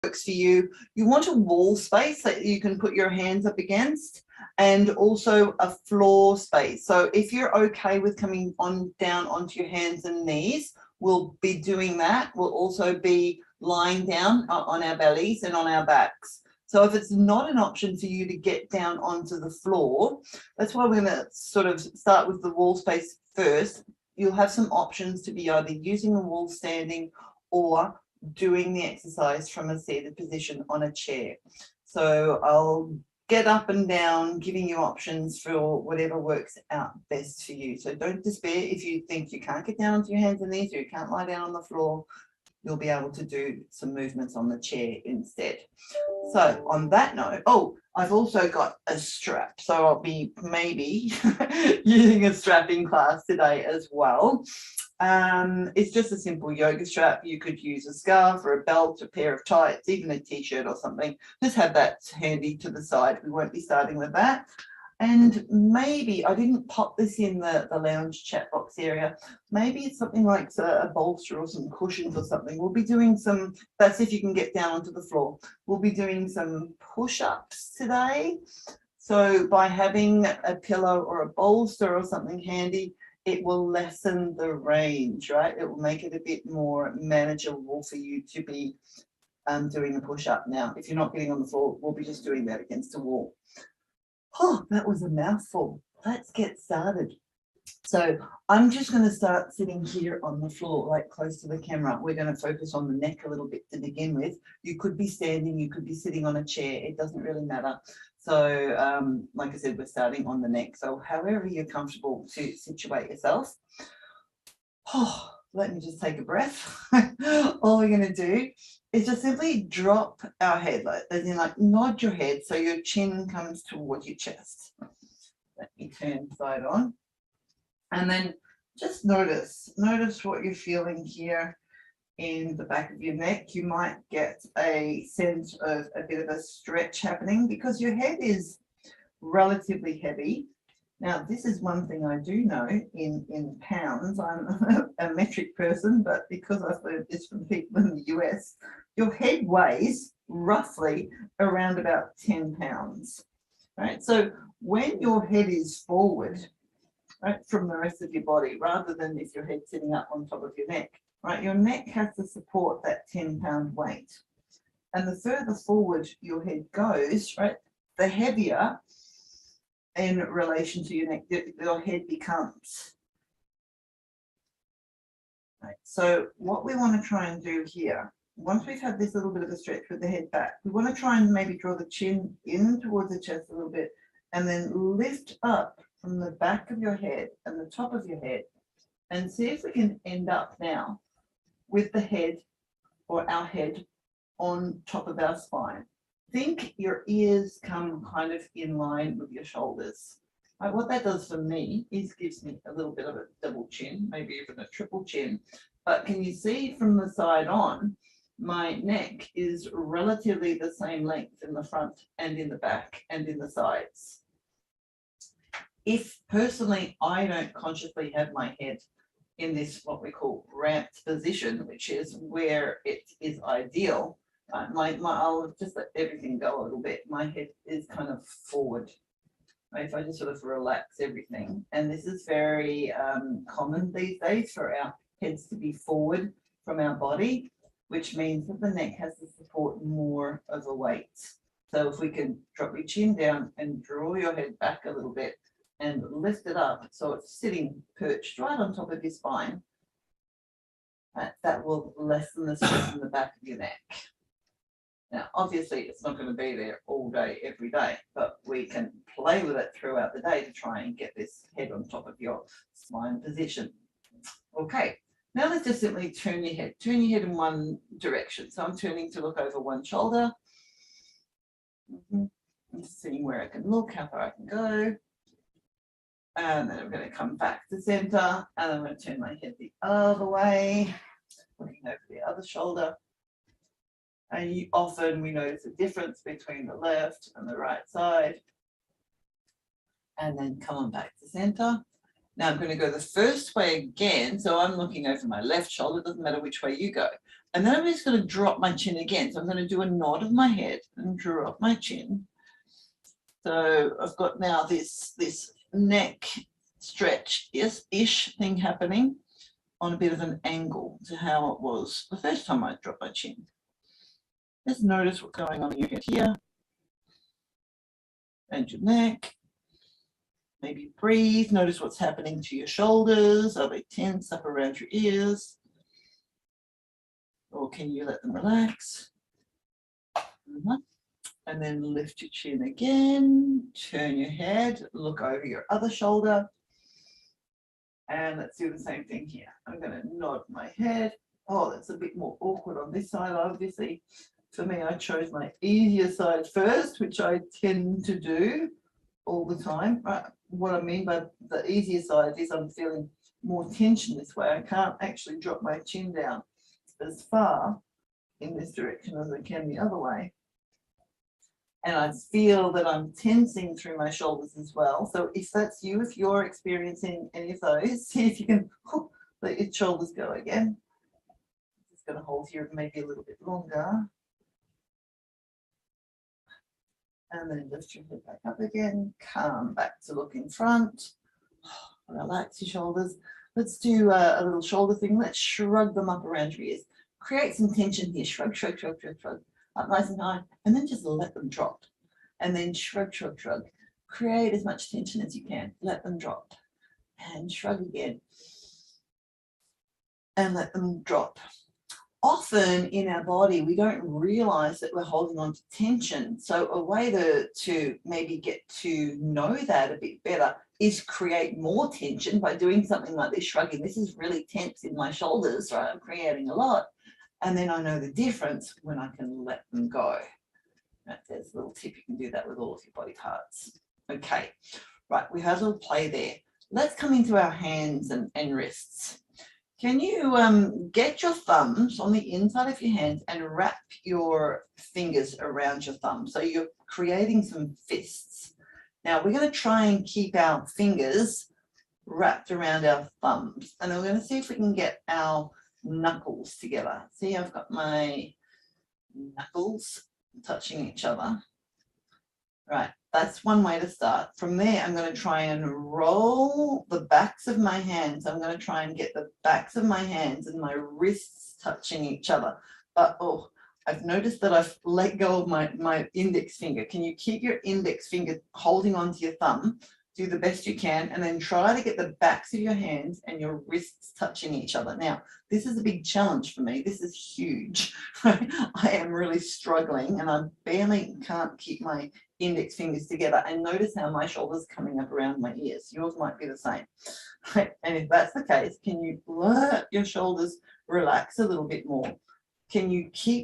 works for you. You want a wall space that you can put your hands up against, and also a floor space. So if you're okay with coming on down onto your hands and knees, we'll be doing that. We'll also be lying down on our bellies and on our backs. So if it's not an option for you to get down onto the floor, that's why we're going to sort of start with the wall space first. You'll have some options to be either using the wall standing or doing the exercise from a seated position on a chair. So I'll get up and down, giving you options for whatever works out best for you. So don't despair if you think you can't get down onto your hands and knees or you can't lie down on the floor. You'll be able to do some movements on the chair instead. So on that note, oh, I've also got a strap. So I'll be maybe using a strapping class today as well. It's just a simple yoga strap. You could use a scarf or a belt, a pair of tights, even a t-shirt or something. Just have that handy to the side. We won't be starting with that. And maybe, I didn't pop this in the lounge chat box area, maybe it's something like a bolster or some cushions or something. We'll be doing some, that's if you can get down onto the floor. We'll be doing some push-ups today. So by having a pillow or a bolster or something handy, it will lessen the range, right? It will make it a bit more manageable for you to be doing a push-up. Now, if you're not getting on the floor, we'll be just doing that against a wall. Oh, that was a mouthful. Let's get started. So I'm just going to start sitting here on the floor, like close to the camera. We're going to focus on the neck a little bit to begin with. You could be standing, you could be sitting on a chair. It doesn't really matter. So like I said, we're starting on the neck. So however you're comfortable to situate yourself. Oh, let me just take a breath. All we're going to do is just simply drop our head, like, as in like nod your head so your chin comes towards your chest. Let me turn side on. And then just notice what you're feeling here in the back of your neck. You might get a sense of a bit of a stretch happening because your head is relatively heavy. Now, this is one thing I do know in pounds. I'm a metric person, but because I've learned this from people in the US, your head weighs roughly around about 10 pounds, right? So when your head is forward, right, from the rest of your body, rather than if your head's sitting up on top of your neck, right, your neck has to support that 10-pound weight. And the further forward your head goes, right, the heavier in relation to your neck, your head becomes. Right. So what we want to try and do here, once we've had this little bit of a stretch with the head back, we want to try and maybe draw the chin in towards the chest a little bit and then lift up from the back of your head and the top of your head and see if we can end up now with the head or our head on top of our spine. Think your ears come kind of in line with your shoulders. Right, what that does for me is gives me a little bit of a double chin, maybe even a triple chin. But can you see from the side on, my neck is relatively the same length in the front and in the back and in the sides. If personally I don't consciously have my head in this what we call ramped position, which is where it is ideal, I'll just let everything go a little bit. My head is kind of forward. Right? If I just sort of relax everything, and this is very common these days for our heads to be forward from our body, which means that the neck has to support more of a weight. So if we can drop your chin down and draw your head back a little bit and lift it up so it's sitting perched right on top of your spine, that will lessen the stress in the back of your neck. Now, obviously, it's not going to be there all day, every day, but we can play with it throughout the day to try and get this head on top of your spine position. Okay, now let's just simply turn your head. Turn your head in one direction. So I'm turning to look over one shoulder. I'm just seeing where I can look, how far I can go. And then I'm going to come back to center, and I'm going to turn my head the other way, looking over the other shoulder. And often we notice a difference between the left and the right side. And then come on back to center. Now I'm going to go the first way again. So I'm looking over my left shoulder. It doesn't matter which way you go. And then I'm just going to drop my chin again. So I'm going to do a nod of my head and drop my chin. So I've got now this neck stretch-ish thing happening on a bit of an angle to how it was the first time I dropped my chin. Just notice what's going on in your head here and your neck. Maybe breathe. Notice what's happening to your shoulders. Are they tense up around your ears? Or can you let them relax? And then lift your chin again. Turn your head. Look over your other shoulder. And let's do the same thing here. I'm going to nod my head. Oh, that's a bit more awkward on this side, obviously. For me, I chose my easier side first, which I tend to do all the time. Right? What I mean by the easier side is I'm feeling more tension this way. I can't actually drop my chin down as far in this direction as I can the other way. And I feel that I'm tensing through my shoulders as well. So if that's you, if you're experiencing any of those, see if you can let your shoulders go again. Just going to hold here maybe a little bit longer. And then lift your head back up again. Come back to look in front. Relax your shoulders. Let's do a little shoulder thing. Let's shrug them up around your ears. Create some tension here. Shrug, shrug, shrug, shrug, shrug. Up nice and high. And then just let them drop. And then shrug, shrug, shrug. Create as much tension as you can. Let them drop. And shrug again. And let them drop. Often in our body, we don't realize that we're holding on to tension. So a way to maybe get to know that a bit better is create more tension by doing something like this, shrugging. This is really tense in my shoulders, right? I'm creating a lot. And then I know the difference when I can let them go. There's a little tip. You can do that with all of your body parts. Okay, right, we had a little play there. Let's come into our hands and wrists. Can you get your thumbs on the inside of your hands and wrap your fingers around your thumbs? So you're creating some fists. Now we're going to try and keep our fingers wrapped around our thumbs. And we're going to see if we can get our knuckles together. See, I've got my knuckles touching each other. Right, that's one way to start. From there, I'm going to try and roll the backs of my hands. I'm going to try and get the backs of my hands and my wrists touching each other. But, oh, I've noticed that I've let go of my index finger. Can you keep your index finger holding onto your thumb? Do the best you can, and then try to get the backs of your hands and your wrists touching each other. Now, this is a big challenge for me. This is huge. I am really struggling, and I barely can't keep my index fingers together. And notice how my shoulders coming up around my ears. Yours might be the same. And if that's the case, can you let your shoulders relax a little bit more? Can you keep